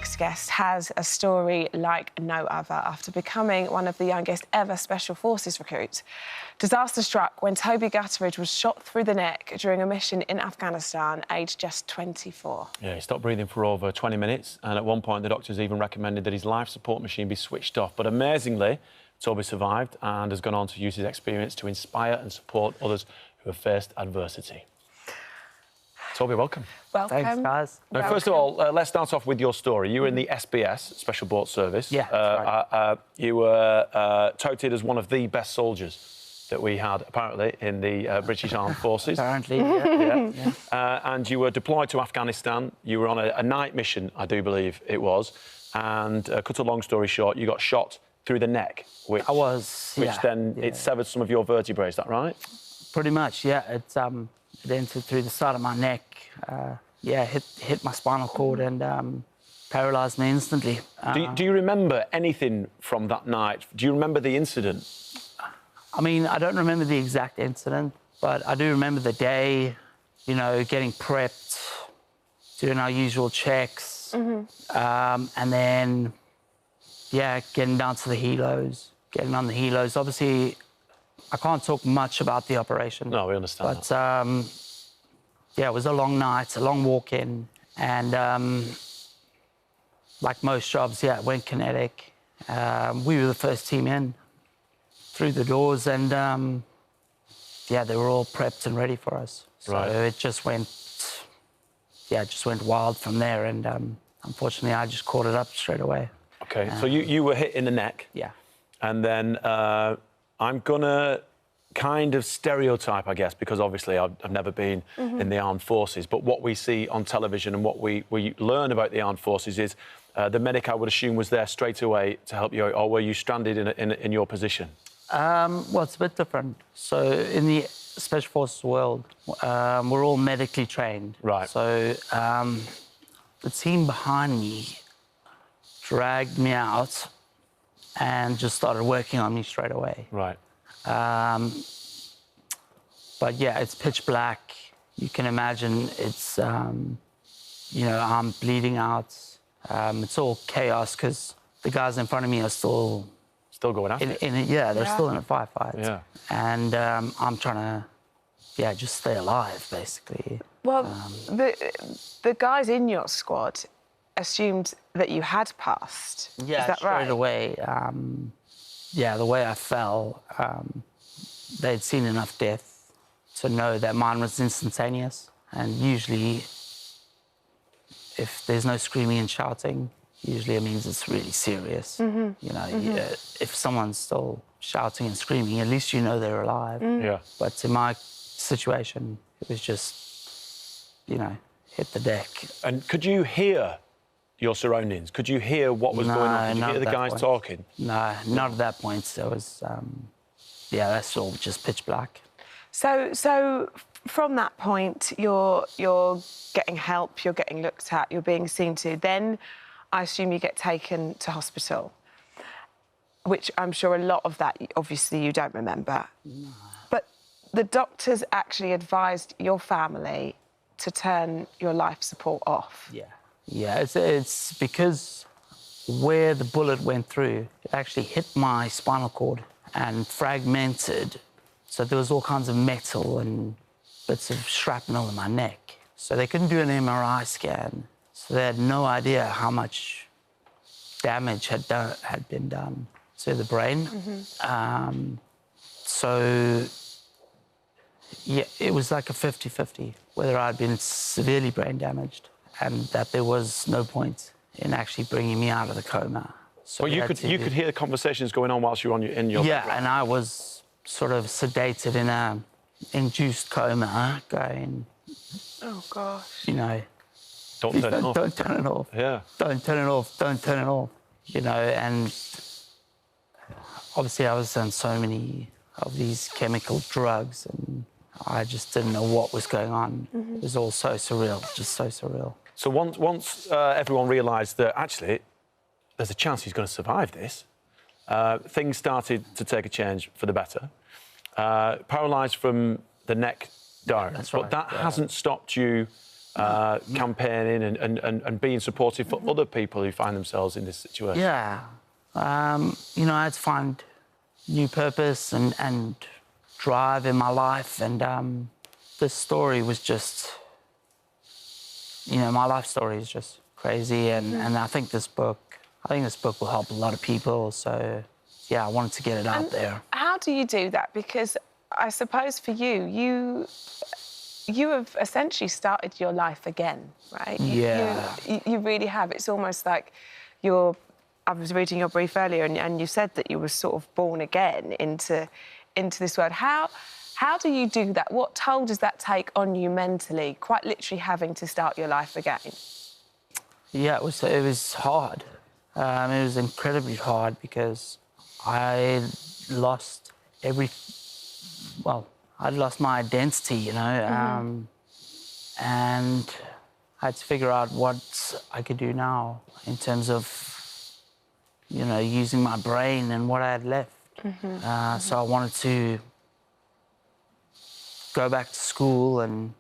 next guest has a story like no other. After becoming one of the youngest ever Special Forces recruits, disaster struck when Toby Gutteridge was shot through the neck during a mission in Afghanistan, aged just 24. Yeah, he stopped breathing for over 20 minutes, and at one point the doctors even recommended that his life support machine be switched off. But amazingly, Toby survived and has gone on to use his experience to inspire and support others who have faced adversity. Toby, welcome. Welcome. Thanks, guys. Now, first of all, let's start off with your story. You were in the SBS, Special Boat Service. Yeah, that's right. You were touted as one of the best soldiers that we had, apparently, in the British Armed Forces. Apparently, yeah. And you were deployed to Afghanistan. You were on a night mission, I do believe it was. And cut a long story short, you got shot through the neck, which it severed some of your vertebrae. Is that right? Pretty much, yeah. It entered through the side of my neck. Hit my spinal cord and paralysed me instantly. Do you remember anything from that night? Do you remember the incident? I mean, I don't remember the exact incident, but I do remember the day, you know, getting prepped, doing our usual checks, and then, getting down to the helos, getting on the helos. Obviously, I can't talk much about the operation. No, we understand but, it was a long night, a long walk-in, and like most jobs, it went kinetic. We were the first team in through the doors, and they were all prepped and ready for us. So it just went, wild from there, and unfortunately, I just caught it up straight away. Okay, so you were hit in the neck. Yeah. And then I'm gonna kind of stereotype, I guess, because obviously I've never been in the armed forces, but what we see on television and what we learn about the armed forces is the medic, I would assume, was there straight away to help you, or were you stranded in your position? Well, it's a bit different. So in the Special Forces world, we're all medically trained. Right. So the team behind me dragged me out and just started working on me straight away. Right. But it's pitch black. You can imagine it's, I'm bleeding out. It's all chaos because the guys in front of me are still going after it. They're still in a firefight. Yeah. And I'm trying to, just stay alive, basically. Well, the guys in your squad assumed that you had passed. Yeah, is that straight right? away. The way I fell, they'd seen enough death to know that mine was instantaneous. And usually, if there's no screaming and shouting, usually it means it's really serious. If someone's still shouting and screaming, at least you know they're alive. Yeah. But in my situation, it was just, hit the deck. And could you hear your surroundings? Could you hear what was going on? Did you hear the guys talking? No, not at that point. There was, that's all just pitch black. So from that point, you're getting help, you're getting looked at, you're being seen to. Then I assume you get taken to hospital, which I'm sure a lot of that, obviously, you don't remember. No. But the doctors actually advised your family to turn your life support off. Yeah, it's because where the bullet went through, it actually hit my spinal cord and fragmented. So there was all kinds of metal and bits of shrapnel in my neck. So they couldn't do an MRI scan. So they had no idea how much damage had been done to the brain. It was like a 50-50, whether I'd been severely brain damaged and that there was no point in actually bringing me out of the coma. So well, you could hear the conversations going on whilst you were in your... Yeah, and I was sort of sedated in a induced coma, going... Oh, gosh. Don't turn it off. Don't turn it off. Yeah. Don't turn it off. Don't turn it off. And obviously I was on so many of these chemical drugs and I just didn't know what was going on. It was all so surreal, just so surreal. So once everyone realised that, actually, there's a chance he's going to survive this, things started to take a change for the better. Paralysed from the neck down. That's but right, that hasn't stopped you campaigning and being supportive for other people who find themselves in this situation? Yeah. You know, I had to find new purpose and drive in my life, and this story was just, you know, my life story is just crazy, and I think this book will help a lot of people. So, yeah, I wanted to get it out there. How do you do that? Because I suppose for you have essentially started your life again, right? Yeah. You really have. It's almost like I was reading your brief earlier, and you said that you were sort of born again into this world. How do you do that? What toll does that take on you mentally, quite literally having to start your life again? Yeah, it was hard. It was incredibly hard because I lost I'd lost my identity, you know, and I had to figure out what I could do now in terms of, you know, using my brain and what I had left. So I wanted to go back to school and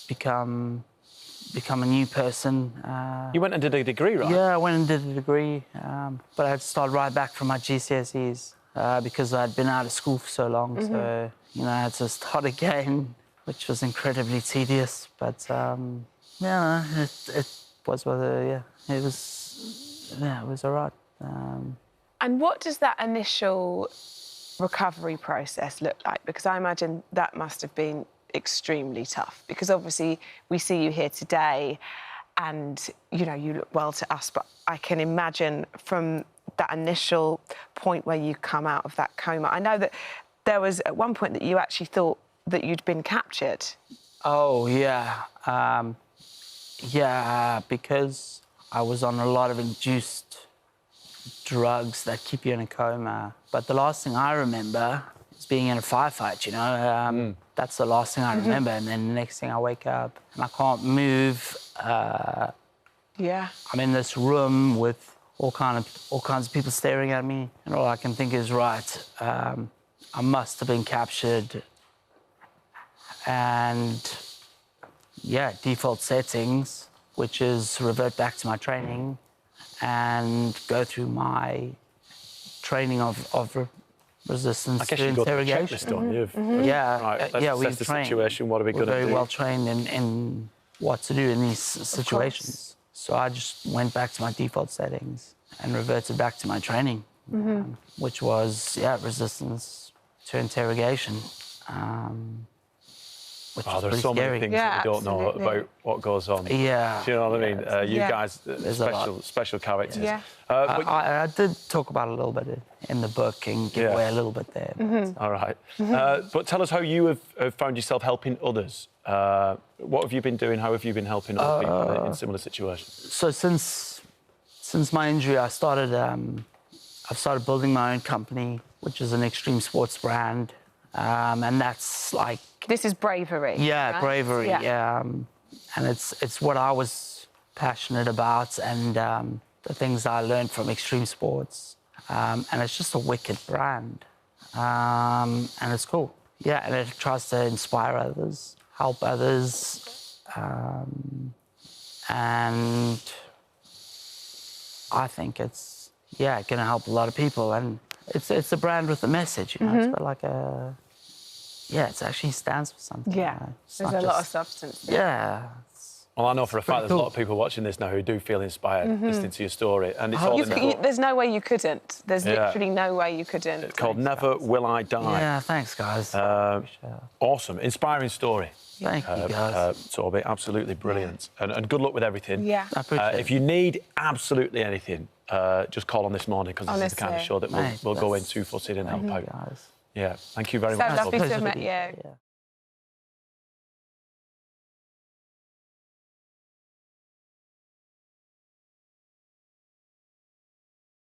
become a new person. You went and did a degree, right? Yeah, I went and did a degree, but I had to start right back from my GCSEs because I'd been out of school for so long. So, you know, I had to start again, which was incredibly tedious. But yeah, it was it was all right. And what does that initial recovery process look like? Because I imagine that must have been extremely tough, because obviously we see you here today and, you know, you look well to us, but I can imagine from that initial point where you come out of that coma. I know that there was at one point that you actually thought that you'd been captured. Oh, yeah. Yeah, because I was on a lot of induced drugs that keep you in a coma. But the last thing I remember is being in a firefight, you know. That's the last thing I remember. And then the next thing I wake up and I can't move. Yeah. I'm in this room with all kinds of people staring at me, and all I can think is, right, I must have been captured. And yeah, default settings, which is revert back to my training and go through my training of resistance to interrogation. I guess you've got the checklist on. Yeah, right, let's assess the situation. What are we going to do? We're very well trained in what to do in these situations. So I just went back to my default settings and reverted back to my training, which was, resistance to interrogation. Which was there's so scary. many things that we don't know about what goes on. Yeah. Do you know what I mean? You guys, special characters. Yeah. I did talk about it a little bit in the book and give away a little bit there. All right. But tell us how you have found yourself helping others. What have you been doing? How have you been helping other people in similar situations? So since my injury, I've started building my own company, which is an extreme sports brand. And that's like... This is Bravery. Yeah, right? Bravery. Yeah. And it's what I was passionate about and the things I learned from extreme sports. And it's just a wicked brand. And it's cool. Yeah, and it tries to inspire others, help others. And I think it's, going to help a lot of people. And it's a brand with a message, you know. It's got like a... Yeah, it actually stands for something. Yeah, there's a lot of substance there. Yeah. Well, I know for a fact there's a lot of people watching this now who do feel inspired listening to your story. And it's all in the book. There's no way you couldn't. There's literally no way you couldn't. It's called Never Will I Die. Yeah, thanks, guys. Awesome. Inspiring story. Thank you, guys. Toby, absolutely brilliant. And good luck with everything. Yeah. I appreciate it. If you need absolutely anything, just call on this morning, because this is the kind of show that we'll go in 2-footed and help out. Guys. Yeah, thank you very So much. lovely to Pleasure have met be you. here. Yeah.